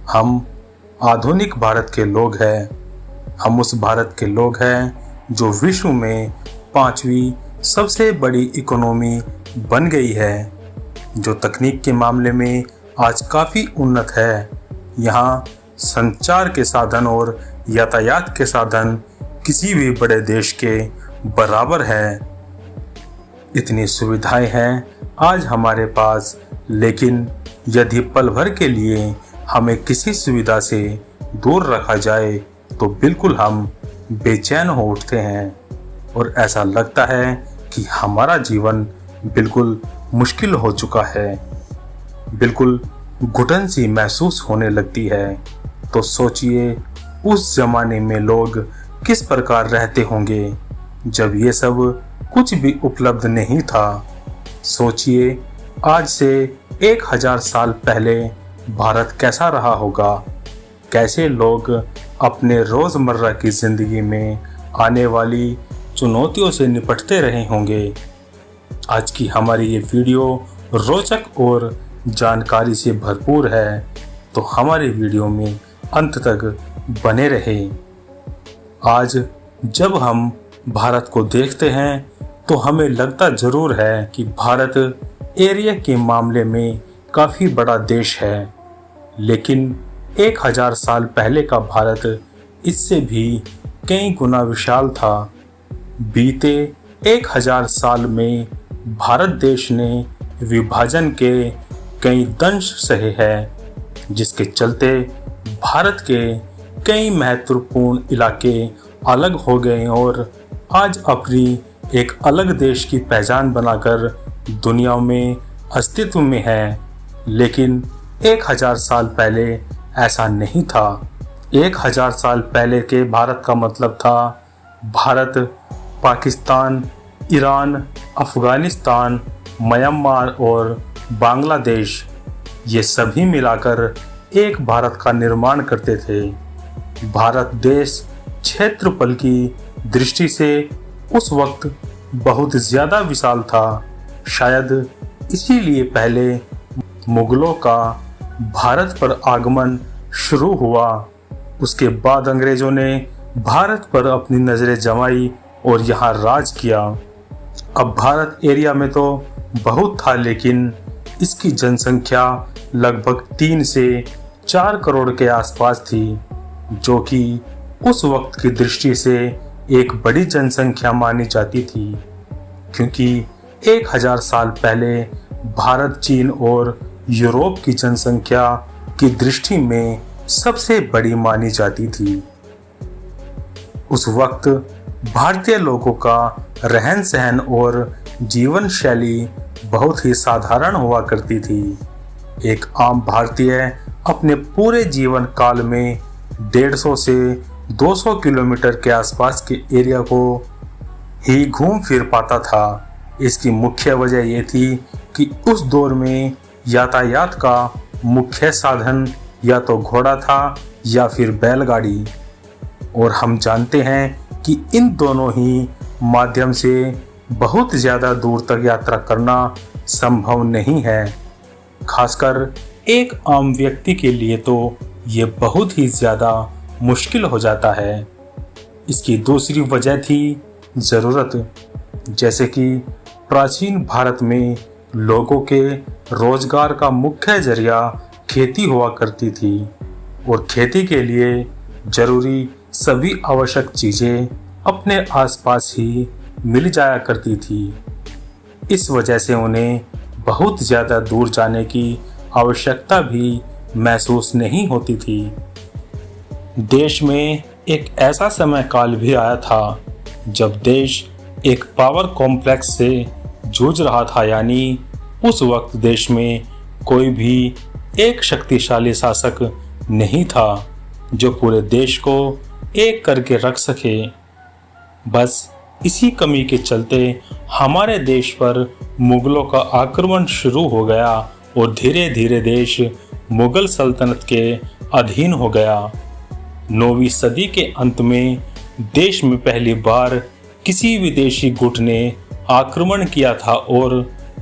हम आधुनिक भारत के लोग हैं। हम उस भारत के लोग हैं जो विश्व में 5वीं सबसे बड़ी इकोनॉमी बन गई है, जो तकनीक के मामले में आज काफ़ी उन्नत है। यहाँ संचार के साधन और यातायात के साधन किसी भी बड़े देश के बराबर हैं। इतनी सुविधाएं हैं आज हमारे पास, लेकिन यदि पल भर के लिए हमें किसी सुविधा से दूर रखा जाए तो बिल्कुल हम बेचैन हो उठते हैं और ऐसा लगता है कि हमारा जीवन बिल्कुल मुश्किल हो चुका है। बिल्कुल घुटन सी महसूस होने लगती है। तो सोचिए उस जमाने में लोग किस प्रकार रहते होंगे जब ये सब कुछ भी उपलब्ध नहीं था। सोचिए आज से 1000 साल पहले भारत कैसा रहा होगा, कैसे लोग अपने रोज़मर्रा की ज़िंदगी में आने वाली चुनौतियों से निपटते रहे होंगे। आज की हमारी ये वीडियो रोचक और जानकारी से भरपूर है, तो हमारी वीडियो में अंत तक बने रहें। आज जब हम भारत को देखते हैं तो हमें लगता ज़रूर है कि भारत एरिया के मामले में काफ़ी बड़ा देश है, लेकिन 1000 साल पहले का भारत इससे भी कई गुना विशाल था। बीते 1000 साल में भारत देश ने विभाजन के कई दंश सहे हैं, जिसके चलते भारत के कई महत्वपूर्ण इलाके अलग हो गए और आज अपनी एक अलग देश की पहचान बनाकर दुनिया में अस्तित्व में है। लेकिन 1000 साल पहले ऐसा नहीं था। 1000 साल पहले के भारत का मतलब था भारत, पाकिस्तान, ईरान, अफ़गानिस्तान, म्यांमार और बांग्लादेश, ये सभी मिलाकर एक भारत का निर्माण करते थे। भारत देश क्षेत्रफल की दृष्टि से उस वक्त बहुत ज़्यादा विशाल था। शायद इसीलिए पहले मुगलों का भारत पर आगमन शुरू हुआ, उसके बाद अंग्रेज़ों ने भारत पर अपनी नज़रें जमाई और यहाँ राज किया। अब भारत एरिया में तो बहुत था, लेकिन इसकी जनसंख्या लगभग 3 से 4 करोड़ के आसपास थी, जो कि उस वक्त की दृष्टि से एक बड़ी जनसंख्या मानी जाती थी, क्योंकि 1000 साल पहले भारत, चीन और यूरोप की जनसंख्या की दृष्टि में सबसे बड़ी मानी जाती थी। उस वक्त भारतीय लोगों का रहन सहन और जीवन शैली बहुत ही साधारण हुआ करती थी। एक आम भारतीय अपने पूरे जीवन काल में 150 से 200 किलोमीटर के आसपास के एरिया को ही घूम फिर पाता था। इसकी मुख्य वजह ये थी कि उस दौर में यातायात का मुख्य साधन या तो घोड़ा था या फिर बैलगाड़ी, और हम जानते हैं कि इन दोनों ही माध्यम से बहुत ज़्यादा दूर तक यात्रा करना संभव नहीं है। खासकर एक आम व्यक्ति के लिए तो ये बहुत ही ज़्यादा मुश्किल हो जाता है। इसकी दूसरी वजह थी ज़रूरत। जैसे कि प्राचीन भारत में लोगों के रोजगार का मुख्य जरिया खेती हुआ करती थी और खेती के लिए जरूरी सभी आवश्यक चीज़ें अपने आसपास ही मिल जाया करती थी। इस वजह से उन्हें बहुत ज़्यादा दूर जाने की आवश्यकता भी महसूस नहीं होती थी। देश में एक ऐसा समय काल भी आया था जब देश एक पावर कॉम्प्लेक्स से जूझ रहा था, यानी उस वक्त देश में कोई भी एक शक्तिशाली शासक नहीं था जो पूरे देश को एक करके रख सके। बस इसी कमी के चलते हमारे देश पर मुगलों का आक्रमण शुरू हो गया और धीरे धीरे देश मुगल सल्तनत के अधीन हो गया। 9वीं सदी के अंत में देश में पहली बार किसी विदेशी गुट ने आक्रमण किया था और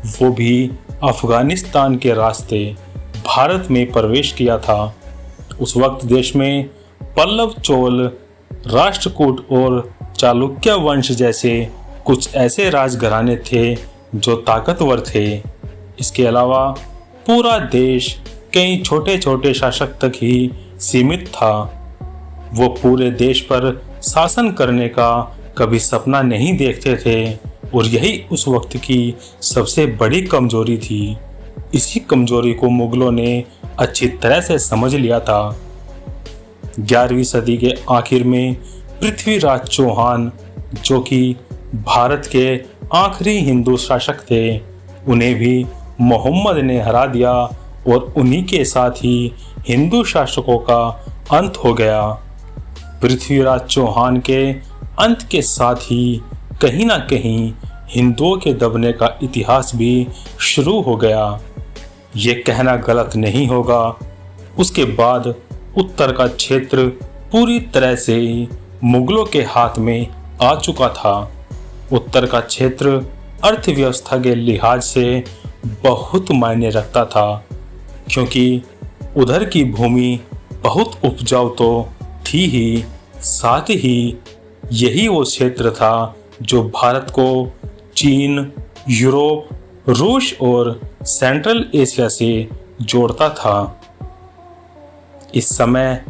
वो भी अफगानिस्तान के रास्ते भारत में प्रवेश किया था। उस वक्त देश में पल्लव, चोल, राष्ट्रकूट और चालुक्य वंश जैसे कुछ ऐसे राजघराने थे जो ताकतवर थे। इसके अलावा पूरा देश कई छोटे छोटे शासक तक ही सीमित था। वो पूरे देश पर शासन करने का कभी सपना नहीं देखते थे और यही उस वक्त की सबसे बड़ी कमजोरी थी। इसी कमजोरी को मुगलों ने अच्छी तरह से समझ लिया था। 11वीं सदी के आखिर में पृथ्वीराज चौहान, जो कि भारत के आखिरी हिंदू शासक थे, उन्हें भी मोहम्मद ने हरा दिया और उन्हीं के साथ ही हिंदू शासकों का अंत हो गया। पृथ्वीराज चौहान के अंत के साथ ही कहीं ना कहीं हिंदुओं के दबने का इतिहास भी शुरू हो गया। ये कहना गलत नहीं होगा, उसके बाद उत्तर का क्षेत्र पूरी तरह से मुगलों के हाथ में आ चुका था। उत्तर का क्षेत्र अर्थव्यवस्था के लिहाज से बहुत मायने रखता था, क्योंकि उधर की भूमि बहुत उपजाऊ तो थी ही, साथ ही यही वो क्षेत्र था जो भारत को चीन, यूरोप, रूस और सेंट्रल एशिया से जोड़ता था। इस समय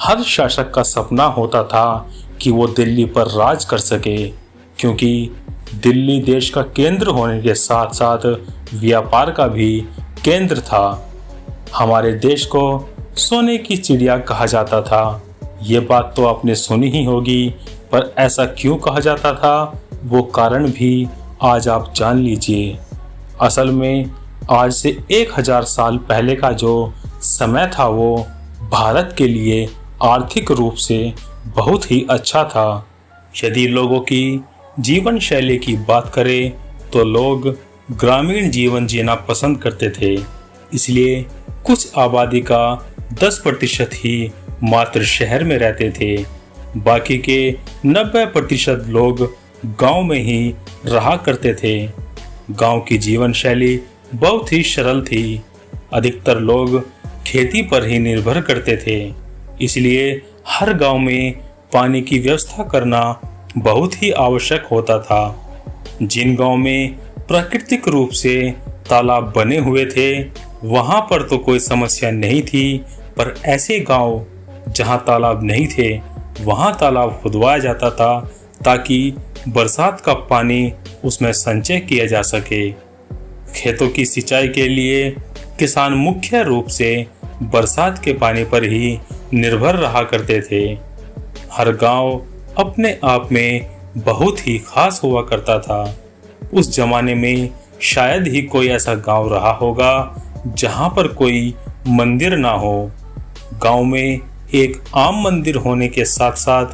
हर शासक का सपना होता था कि वो दिल्ली पर राज कर सके, क्योंकि दिल्ली देश का केंद्र होने के साथ साथ व्यापार का भी केंद्र था। हमारे देश को सोने की चिड़िया कहा जाता था। ये बात तो आपने सुनी ही होगी, पर ऐसा क्यों कहा जाता था, वो कारण भी आज आप जान लीजिए। असल में आज से 1000 साल पहले का जो समय था वो भारत के लिए आर्थिक रूप से बहुत ही अच्छा था। यदि लोगों की जीवन शैली की बात करें तो लोग ग्रामीण जीवन जीना पसंद करते थे, इसलिए कुछ आबादी का 10% ही मात्र शहर में रहते थे। बाकी के 90% लोग गांव में ही रहा करते थे। गांव की जीवन शैली बहुत ही सरल थी। अधिकतर लोग खेती पर ही निर्भर करते थे, इसलिए हर गांव में पानी की व्यवस्था करना बहुत ही आवश्यक होता था। जिन गांव में प्राकृतिक रूप से तालाब बने हुए थे वहां पर तो कोई समस्या नहीं थी, पर ऐसे गांव जहां तालाब नहीं थे वहां तालाब खुदवाया जाता था ताकि बरसात का पानी उसमें संचय किया जा सके। खेतों की सिंचाई के लिए किसान मुख्य रूप से बरसात के पानी पर ही निर्भर रहा करते थे। हर गांव अपने आप में बहुत ही खास हुआ करता था। उस जमाने में शायद ही कोई ऐसा गांव रहा होगा जहां पर कोई मंदिर ना हो। गांव में एक आम मंदिर होने के साथ साथ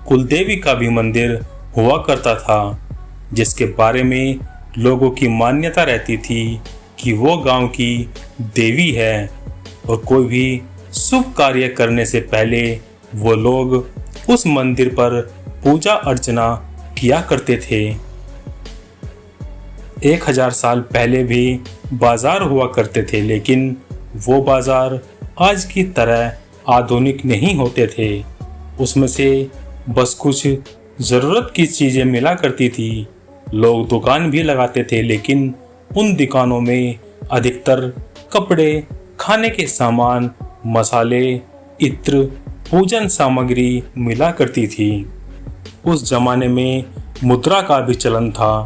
कुलदेवी का भी मंदिर हुआ करता था, जिसके बारे में लोगों की मान्यता रहती थी कि वो गांव की देवी है और कोई भी शुभ कार्य करने से पहले वो लोग उस मंदिर पर पूजा अर्चना किया करते थे। 1000 साल पहले भी बाजार हुआ करते थे, लेकिन वो बाजार आज की तरह आधुनिक नहीं होते थे। उसमें से बस कुछ ज़रूरत की चीज़ें मिला करती थी। लोग दुकान भी लगाते थे, लेकिन उन दुकानों में अधिकतर कपड़े, खाने के सामान, मसाले, इत्र, पूजन सामग्री मिला करती थी। उस जमाने में मुद्रा का भी चलन था।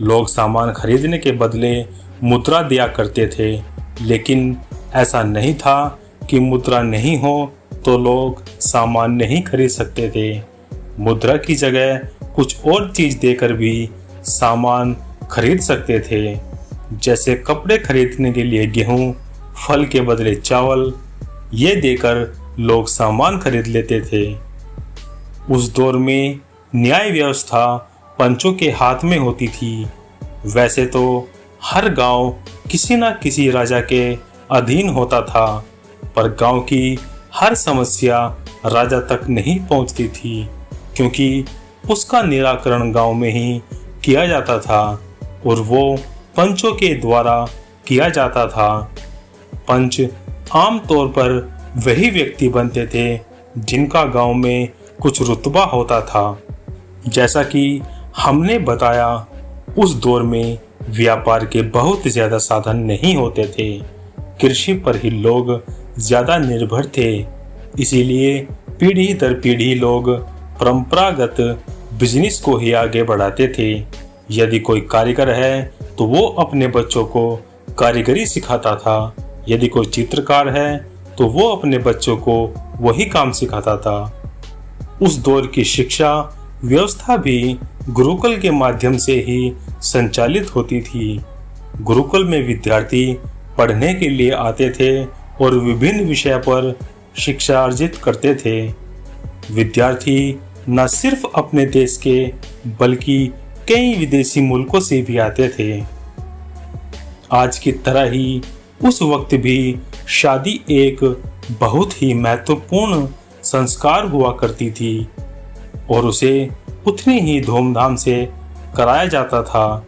लोग सामान खरीदने के बदले मुद्रा दिया करते थे, लेकिन ऐसा नहीं था कि मुद्रा नहीं हो तो लोग सामान नहीं खरीद सकते थे। मुद्रा की जगह कुछ और चीज़ देकर भी सामान खरीद सकते थे, जैसे कपड़े खरीदने के लिए गेहूं, फल के बदले चावल। ये देकर लोग सामान खरीद लेते थे। उस दौर में न्याय व्यवस्था पंचों के हाथ में होती थी। वैसे तो हर गांव किसी न किसी राजा के अधीन होता था, पर गांव की हर समस्या राजा तक नहीं पहुंचती थी, क्योंकि उसका निराकरण गांव में ही किया जाता था और वो पंचों के द्वारा किया जाता था। पंच आमतौर पर वही व्यक्ति बनते थे जिनका गांव में कुछ रुतबा होता था। जैसा कि हमने बताया, उस दौर में व्यापार के बहुत ज्यादा साधन नहीं होते थे। कृषि पर ही लोग ज्यादा निर्भर थे। इसीलिए पीढ़ी दर पीढ़ी लोग परंपरागत बिजनेस को ही आगे बढ़ाते थे। यदि कोई कारीगर है तो वो अपने बच्चों को कारीगरी सिखाता था। यदि कोई चित्रकार है तो वो अपने बच्चों को वही काम सिखाता था। उस दौर की शिक्षा व्यवस्था भी गुरुकुल के माध्यम से ही संचालित होती थी। गुरुकुल में विद्यार्थी पढ़ने के लिए आते थे और विभिन्न विषय पर शिक्षा अर्जित करते थे। विद्यार्थी न सिर्फ अपने देश के बल्कि कई विदेशी मुल्कों से भी आते थे। आज की तरह ही उस वक्त भी शादी एक बहुत ही महत्वपूर्ण संस्कार हुआ करती थी और उसे उतनी ही धूमधाम से कराया जाता था।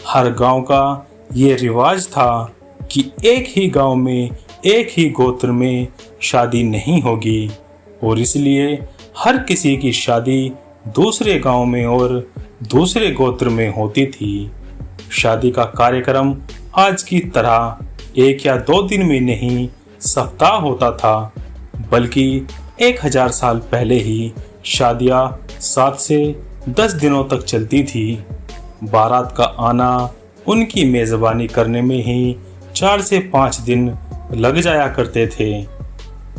हर गांव का ये रिवाज था कि एक ही गांव में एक ही गोत्र में शादी नहीं होगी और इसलिए हर किसी की शादी दूसरे गांव में और दूसरे गोत्र में होती थी। शादी का कार्यक्रम आज की तरह 1 या 2 दिन में नहीं सप्ताह होता था, बल्कि 1000 साल पहले ही शादियां 7 से 10 दिनों तक चलती थी। बारात का आना, उनकी मेजबानी करने में ही 4 से 5 दिन लग जाया करते थे।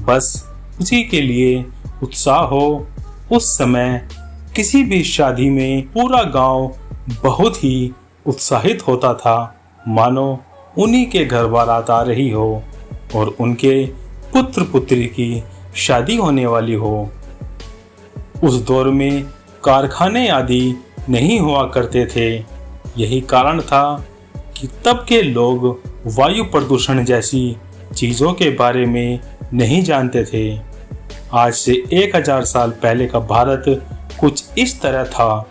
बस उसी के लिए उत्साह हो। उस समय किसी भी शादी में पूरा गांव बहुत ही उत्साहित होता था, मानो उन्हीं के घर बारात आ रही हो और उनके पुत्र पुत्री की शादी होने वाली हो। उस दौर में कारखाने आदि नहीं हुआ करते थे। यही कारण था कि तब के लोग वायु प्रदूषण जैसी चीजों के बारे में नहीं जानते थे। आज से 1000 साल पहले का भारत कुछ इस तरह था।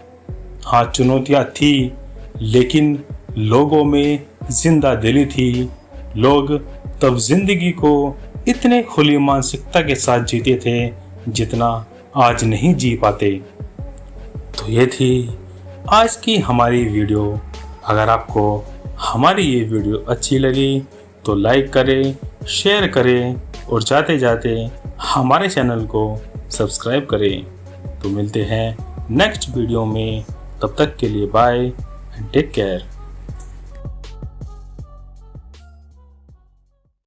हाँ, चुनौतियां थी, लेकिन लोगों में जिंदा दिली थी। लोग तब जिंदगी को इतने खुली मानसिकता के साथ जीते थे जितना आज नहीं जी पाते। तो ये थी आज की हमारी वीडियो। अगर आपको हमारी ये वीडियो अच्छी लगी तो लाइक करें, शेयर करें और जाते जाते हमारे चैनल को सब्सक्राइब करें। तो मिलते हैं नेक्स्ट वीडियो में। तब तक के लिए बाय एंड टेक केयर।